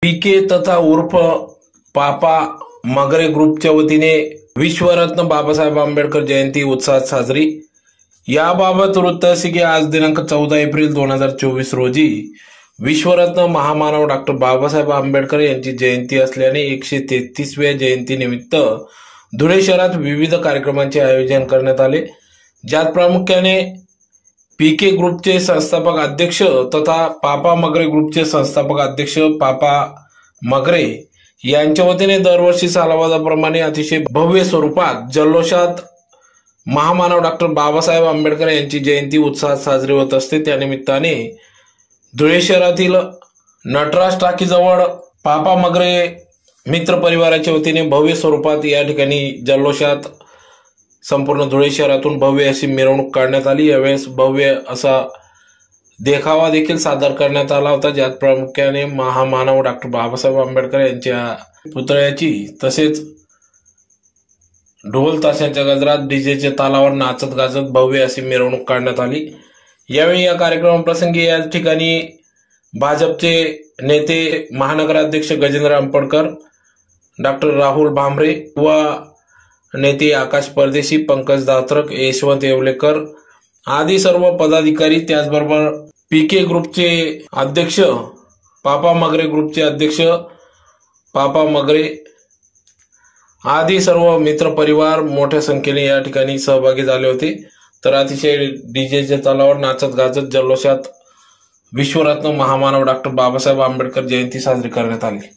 पीके तथा उर्फ पापा मगरे ग्रुपच्या वतीने विश्वरत्न बाबासाहेब आंबेडकर जयंती उत्साहात साजरी। याबाबत वृत्त असे की आज दिनांक 14 एप्रिल 2024 रोजी विश्वरत्न महामानव डॉक्टर बाबासाहेब आंबेडकर यांची जयंती असल्याने 133व्या जयंतीनिमित्त धुळे शहरात विविध कार्यक्रमांचे आयोजन करण्यात आले, ज्यात प्रामुख्याने पीके ग्रुपचे संस्थापक अध्यक्ष तथा पापा मगरे ग्रुपचे संस्थापक अध्यक्ष पापा मगरे यांच्या वतीने दरवर्षी सालाबादाप्रमाणे अतिशय भव्य स्वरूपात जल्लोषात महामानव डॉक्टर बाबासाहेब आंबेडकर यांची जयंती उत्साहात साजरी होत असते। त्यानिमित्ताने धुळे शहरातील नटराज टाकीजवळ पापा मगरे मित्र परिवाराच्या वतीने भव्य स्वरूपात या ठिकाणी जल्लोषात संपूर्ण धुळे शहरातून भव्य अशी मिरवणूक काढण्यात आली। यावेळेस भव्य असा देखावा देखील सादर करण्यात आला होता, ज्यात प्रामुख्याने महामानव डॉक्टर बाबासाहेब आंबेडकर यांच्या पुतळ्याची तसेच ढोल ताशांच्या गजरात डीजेच्या तालावर नाचत गाजत भव्य अशी मिरवणूक काढण्यात आली। यावेळी या कार्यक्रमाप्रसंगी या ठिकाणी भाजपचे नेते महानगराध्यक्ष गजेंद्र अंपडकर, डॉक्टर राहुल भामरे व नेते आकाश परदेशी, पंकज दात्रक, यशवंत येवलेकर आदी सर्व पदाधिकारी, त्याचबरोबर पीके ग्रुपचे अध्यक्ष पापा मगरे ग्रुपचे अध्यक्ष पापा मगरे आदी सर्व मित्र परिवार मोठ्या संख्येने या ठिकाणी सहभागी झाले होते। तर अतिशय डीजेच्या तालावर नाचत गाजत जल्लोषात विश्वरत्न महामानव डॉक्टर बाबासाहेब आंबेडकर जयंती साजरी करण्यात आली।